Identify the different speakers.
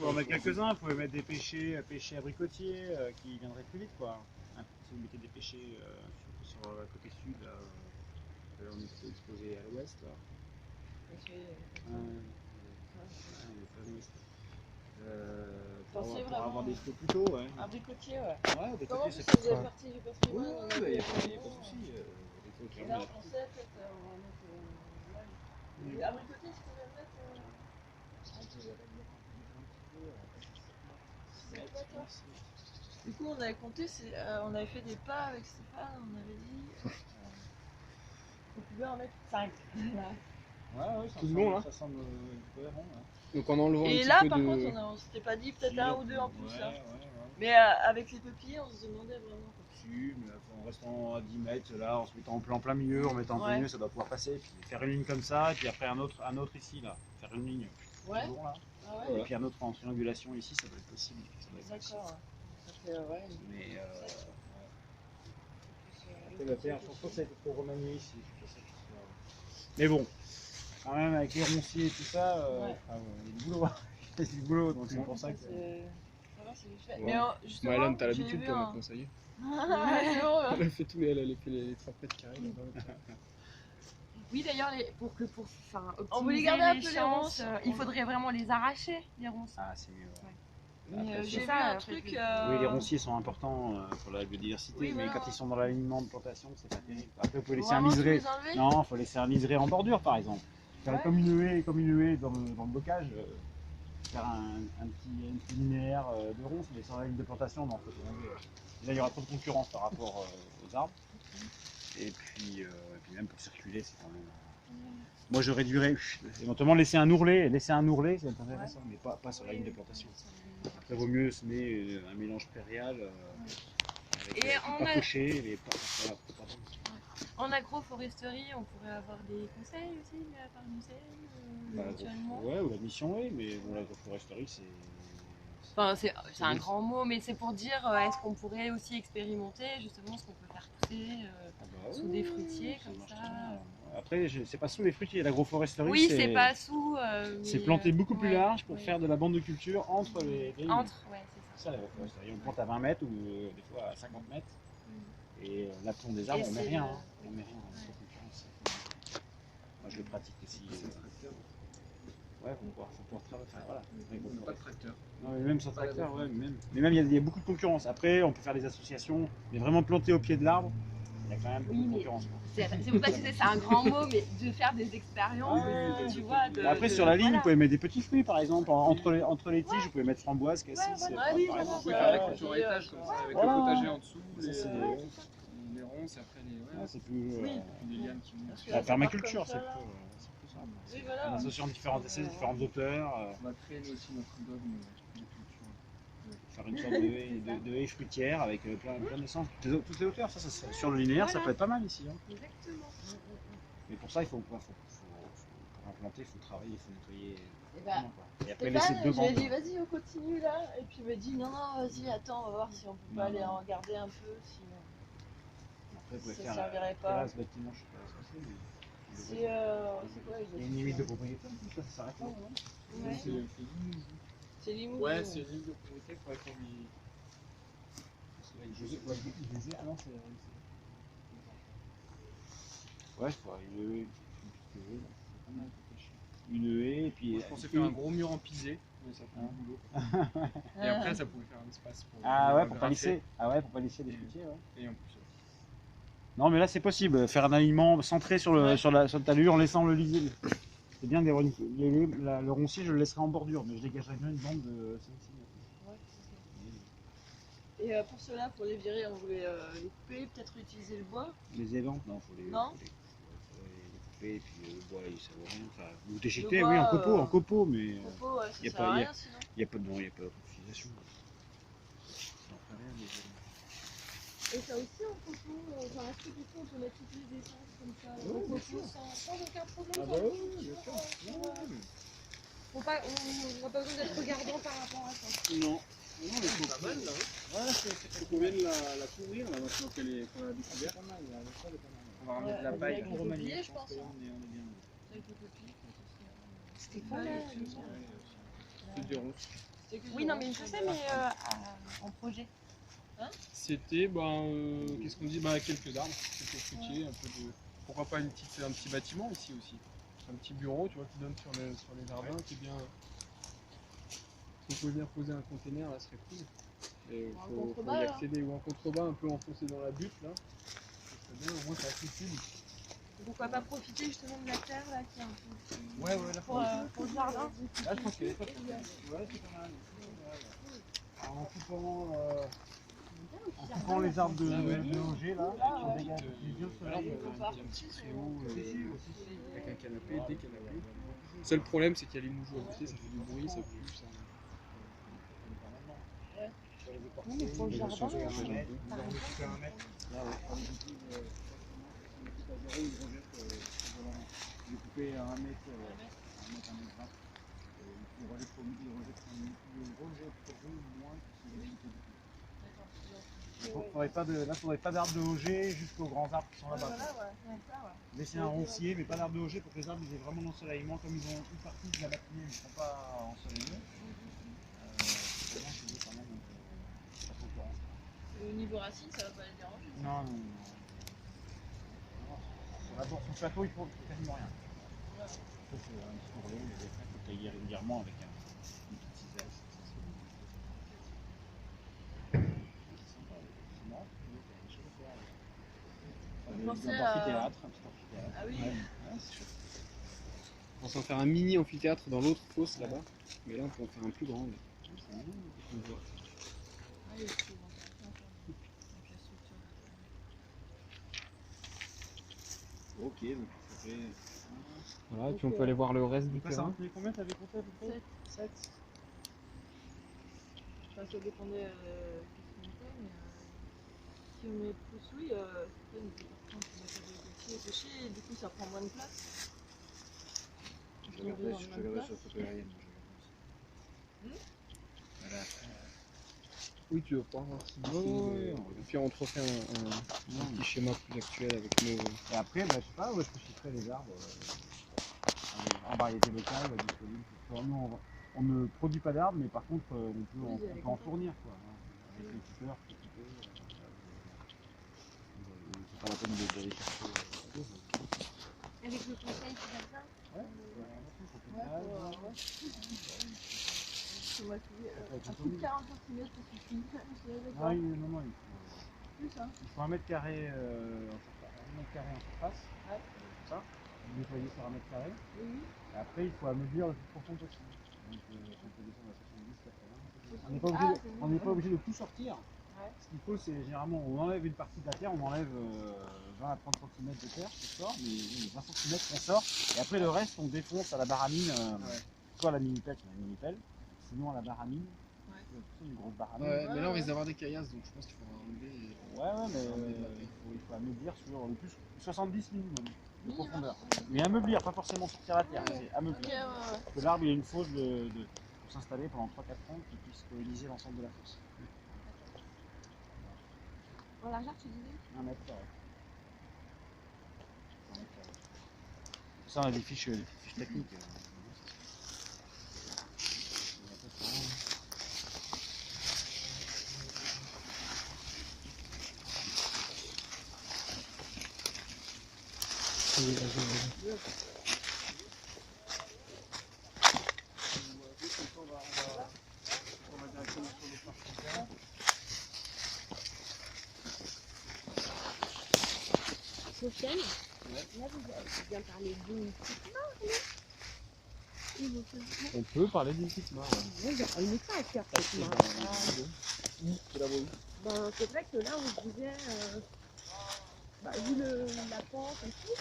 Speaker 1: pouvez en mettre quelques-uns, vous pouvez mettre des pêchers abricotiers qui viendraient plus vite quoi. Hein, si vous mettez des pêchers sur le côté sud, là, on est exposé à l'ouest là. Pour avoir des flots plus tôt, ouais.
Speaker 2: Abricotier, ouais.
Speaker 1: Ouais,
Speaker 2: Comment
Speaker 1: abricotier,
Speaker 2: ça
Speaker 1: c'est
Speaker 2: faisait partie du patrimoine?
Speaker 1: ouais, il n'y a pas de souci.
Speaker 2: Et là, on pensait peut-être on va mettre les abricotiers, tu pouvais le mettre Du coup, on avait compté, on avait fait des pas avec Stéphane, on avait dit on pouvait en mettre 5.
Speaker 1: Ouais,
Speaker 3: tout le long là.
Speaker 1: Ça semble cohérent. Ouais.
Speaker 3: Donc en enlevant
Speaker 2: Et
Speaker 3: un
Speaker 2: là,
Speaker 3: petit peu
Speaker 2: par
Speaker 3: de...
Speaker 2: contre, on s'était pas dit peut-être un ou deux en plus.
Speaker 1: Ouais,
Speaker 2: Hein.
Speaker 1: ouais.
Speaker 2: Mais avec les peupliers, on se demandait vraiment.
Speaker 1: Si, mais en restant à 10 mètres, là, en se mettant en plein milieu, en mettant en plein milieu, ça doit pouvoir passer. Puis faire une ligne comme ça, et puis après un autre ici, là. Faire une ligne toujours là.
Speaker 2: Ah ouais.
Speaker 1: Et puis un autre en triangulation ici, ça doit être possible.
Speaker 2: D'accord. Ça fait, ouais.
Speaker 1: Mais après la terre, je pense pas que ça a été trop remanié ici. Mais bon, quand même avec les ronciers et tout ça, il y a du boulot. Il y a du boulot, donc c'est pour ça que.
Speaker 2: Ça va, c'est vite fait.
Speaker 3: Ouais.
Speaker 2: Mais justement,
Speaker 3: Alan, t'as l'habitude toi maintenant, ça y est.
Speaker 2: C'est bon, hein.
Speaker 3: Elle a fait tout, elle a fait les 30 mètres carrés.
Speaker 4: Oui, d'ailleurs, pour
Speaker 2: On voulait
Speaker 4: optimiser
Speaker 2: garder un
Speaker 4: les
Speaker 2: peu les
Speaker 4: chances,
Speaker 2: ronces.
Speaker 4: il faudrait vraiment les arracher, les ronces.
Speaker 1: Ah, c'est mieux. Ouais.
Speaker 2: Mais
Speaker 1: Après,
Speaker 2: j'ai vu
Speaker 4: ça,
Speaker 2: un
Speaker 4: après,
Speaker 2: truc.
Speaker 1: Oui, les ronciers sont importants pour la biodiversité,
Speaker 2: Oui,
Speaker 1: mais
Speaker 2: voilà.
Speaker 1: quand ils sont dans l'alignement de plantation, c'est pas terrible. Après, vous pouvez laisser
Speaker 2: Vraiment
Speaker 1: un
Speaker 2: tous
Speaker 1: liseré.
Speaker 2: les enlever.
Speaker 1: Non, il faut laisser un liseré en bordure, par exemple. Faire
Speaker 2: Ouais.
Speaker 1: comme une haie dans le bocage. Faire un petit linéaire de ronces, mais sans la ligne de plantation, non, faut tout enlever. Déjà, il y aura trop de concurrence par rapport aux arbres. Et puis même pour circuler, c'est quand même. Moi, je réduirais, éventuellement laisser un ourlet, c'est intéressant, mais pas sur la ligne de plantation. Après, vaut mieux semer un mélange prairial avec pas coché, mais pas.
Speaker 4: En agroforesterie, on pourrait avoir des conseils aussi de la part du CN, éventuellement.
Speaker 1: Ouais, ou la mission, oui, mais bon, l'agroforesterie, c'est.
Speaker 4: Enfin, c'est un grand mot, mais c'est pour dire est-ce qu'on pourrait aussi expérimenter justement ce qu'on peut faire pousser sous des fruitiers comme ça.
Speaker 1: Après, c'est pas sous les fruitiers, l'agroforesterie.
Speaker 4: Oui, c'est pas sous.
Speaker 1: C'est planter beaucoup plus large pour faire de la bande de culture entre les lignes.
Speaker 4: Entre, ouais, c'est ça.
Speaker 1: Ça, l'agroforesterie. On plante à 20 mètres ou des fois à 50 mètres. Et l'aplomb des arbres, on met rien. On met rien. Moi, je le pratique aussi. Ouais, faut pouvoir travailler. Enfin, voilà.
Speaker 3: Pas de tracteur.
Speaker 1: Non, mais même sans tracteur, ouais. Mais même, il y a beaucoup de concurrence. Après, on peut faire des associations, mais vraiment planter au pied de l'arbre, il y a quand même beaucoup de concurrence.
Speaker 4: C'est pour ça que c'est un grand mot, mais de faire des expériences, tu vois.
Speaker 1: Après, sur la ligne, vous pouvez mettre des petits fruits, par exemple. Entre les tiges, vous pouvez mettre framboise, cassis.
Speaker 2: Oui,
Speaker 1: par exemple.
Speaker 3: Vous pouvez faire la culture à étage comme ça, avec le potager en dessous, les ronces, et après les.
Speaker 1: C'est plus.
Speaker 3: Les lianes qui montent.
Speaker 1: La permaculture, c'est plus ça.
Speaker 2: Oui, voilà.
Speaker 1: En associant différentes hauteurs.
Speaker 3: On va créer nous aussi notre dogme de culture.
Speaker 1: Faire une sorte de haie fruitière avec plein d'essence. Toutes les hauteurs, ça sur le linéaire, ça peut être pas mal ici. Hein.
Speaker 4: Exactement.
Speaker 1: Mais pour ça, pour implanter, il faut travailler, il faut nettoyer. Et après,
Speaker 2: Stéphane,
Speaker 1: laisser deux
Speaker 2: je lui ai
Speaker 1: bandes.
Speaker 2: dit vas-y on continue là et puis il m'a dit non vas-y attends on va voir si on peut pas aller en regarder un peu si
Speaker 1: Après, vous pouvez
Speaker 2: ça
Speaker 1: faire
Speaker 2: servirait pas.
Speaker 1: terrasse, bâtiment, je sais pas ce que c'est.
Speaker 2: C'est quoi
Speaker 1: Il y a une limite de propriété, ça s'arrête là, non?
Speaker 2: Ouais. C'est Limoux.
Speaker 3: Ouais, c'est une ligne de propriété, il faudrait qu'on lui.
Speaker 1: Ah non, c'est. Ouais, je crois, une haie, et puis.
Speaker 3: Je pensais faire un gros mur en pisé, mais ça fait du boulot. Et après, ça pouvait faire un espace pour.
Speaker 1: Ah ouais, pour pas lisser. Ah ouais, pour pas lisser les fruitiers, ouais.
Speaker 3: Et en plus.
Speaker 1: Non, mais là, c'est possible. Faire un alignement centré sur le talus en laissant le liser. C'est bien, le roncier, je le laisserai en bordure, mais je dégagerai bien une bande de celle-ci.
Speaker 2: Et pour cela, pour les virer, on voulait les couper, peut-être utiliser le bois.
Speaker 1: Les évents, non, faut les couper, et puis le bois, ça vaut rien. Enfin, vous déchiquetez, oui, en copeaux, mais
Speaker 2: Copeaux, ouais, ça sert à rien sinon.
Speaker 1: Il n'y a pas d'utilisation.
Speaker 2: Et ça aussi en copeaux, enfin est-ce que du coup on peut mettre toutes les essences comme ça en copeaux sans aucun problème?
Speaker 1: Ah bah oui, bien sûr.
Speaker 4: On n'a pas besoin d'être regardant par rapport à ça.
Speaker 1: Non.
Speaker 3: Non, mais c'est pas mal là. Ouais, c'est qu'on vient de la couvrir là maintenant qu'on a découvert. On va ramener de la paille.
Speaker 2: Avec le peuplier, je pense.
Speaker 1: On est bien.
Speaker 2: Avec le peuplier.
Speaker 4: C'était quoi là?
Speaker 3: C'est des ronces.
Speaker 2: C'était que
Speaker 4: Oui,
Speaker 2: du
Speaker 4: non,
Speaker 2: ronce,
Speaker 4: mais je
Speaker 2: ouais,
Speaker 4: sais,
Speaker 2: bah.
Speaker 4: mais en projet.
Speaker 3: C'était, qu'est-ce qu'on dit, quelques arbres, quelques fruitiers, un peu de... Pourquoi pas un petit bâtiment ici aussi. Un petit bureau, tu vois, qui donne sur les jardins, qui est bien... Si on pouvait bien poser un container, là, ce serait cool. Et
Speaker 2: Ou un
Speaker 3: faut
Speaker 2: contrebas,
Speaker 3: y
Speaker 2: là.
Speaker 3: accéder, ou en contrebas, un peu enfoncé dans la butte, là. Ça serait bien, au moins c'est accessible.
Speaker 4: Pourquoi pas profiter justement de la terre là qui est un peu plus...
Speaker 1: Ouais, là,
Speaker 4: pour le jardin.
Speaker 1: là, je pense qu'elle est top. Ouais, c'est pas mal. Alors, en coupant les arbres de Auger, là, on dégage bien le soleil.
Speaker 3: Un petit préau, avec un canapé, des canapés. Le seul problème, c'est qu'il y a les mouches à côté, ça fait du bruit, ça pue, ça...
Speaker 4: Oui, mais pour le jardin,
Speaker 1: Là, ouais. J'ai coupé à 1 mètre, 1 mètre 20. Il rejetteront moins que si il ne faudrait pas d'arbres de Auger jusqu'aux grands arbres qui sont là-bas. Laisser un roncier, mais pas d'arbres de Auger pour que les arbres aient vraiment l'ensoleillement. Comme ils ont une partie de la matinée, ils ne sont pas ensoleillés. C'est mieux quand même la concurrence.
Speaker 2: Et au niveau racine, ça va pas les déranger.
Speaker 1: Non. D'abord, sur le plateau, il faut quasiment rien. Ça, c'est un petit courrier, mais après, il faut tailler régulièrement avec une petite cisaille. C'est marrant, il y a des choses à faire.
Speaker 2: Vous pensez
Speaker 1: Un
Speaker 2: à-
Speaker 1: amphithéâtre, un petit amphithéâtre.
Speaker 2: Ah oui.
Speaker 1: Ouais, c'est chouette.
Speaker 3: On va en faire un mini amphithéâtre dans l'autre fosse là-bas, mais là on peut en faire un plus grand.
Speaker 1: C'est mignon.
Speaker 3: On voit.
Speaker 2: Ah oui, c'est intéressant, ça. Donc la structure de
Speaker 1: Ok, donc ça fait.
Speaker 3: Voilà, puis on peut aller voir le reste du
Speaker 1: Donc là, ça
Speaker 3: terrain.
Speaker 1: retenait combien t'avais compté à peu près 7.
Speaker 2: Enfin, ça dépendait qu'est-ce qu'on mettait, mais si on met plus, oui, c'est pas une idée. Par contre, on met pas de déchets, et du coup, ça prend moins de place.
Speaker 1: Je regardais sur la photo aérienne.
Speaker 3: Oui, tu veux pas voir si et puis on te refait un petit schéma plus actuel avec nos...
Speaker 1: Et après, je sais pas, où est-ce que je ferai les arbres en variété locale, disponible. Nous, on ne produit pas d'arbres, mais par contre, on peut en fournir. Quoi, hein, avec les coupeurs, c'est pas la peine d'aller chercher.
Speaker 4: Avec le conseil qui va bien.
Speaker 1: Ouais,
Speaker 2: Un coup de 40 cm, ça suffit.
Speaker 1: non,
Speaker 2: Plus, hein.
Speaker 1: il faut 1 mètre carré en surface,
Speaker 2: Ouais.
Speaker 1: comme ça. Vous nettoyez sur 1 mètre carré.
Speaker 2: Oui.
Speaker 1: Et après, il faut ameublir le plus profond possible. Donc, on peut descendre à 70, 80. On n'est pas obligé de tout sortir.
Speaker 2: Ouais.
Speaker 1: Ce qu'il faut, c'est généralement, on enlève une partie de la terre, on enlève 20 à 30 cm de terre qui sort, mais 20 cm qu'on sort. Et après, le reste, on défonce à la baramine, soit à la mini-pelle, sinon à la baramine. Une grosse baramine.
Speaker 3: mais là on risque d'avoir des caillasses, donc je pense qu'il faudra enlever.
Speaker 1: Mais il faut ameublir sur le plus 70 minimum de profondeur. Mais ameublir, pas forcément sortir la terre, c'est ameublir. Parce que l'arbre, il a une fosse pour s'installer pendant 3-4 ans, qu'il puisse polliniser l'ensemble de la fosse.
Speaker 4: En largeur, tu disais
Speaker 1: 1 mètre carré. Ça, on a des fiches techniques.
Speaker 4: Sofiane, là vous avez bien parlé d'une petite mare,
Speaker 3: On peut parler d'une petite mare.
Speaker 4: non? Elle n'est pas à cœur cette mare. C'est vrai que là on se disait, vu la pente et tout,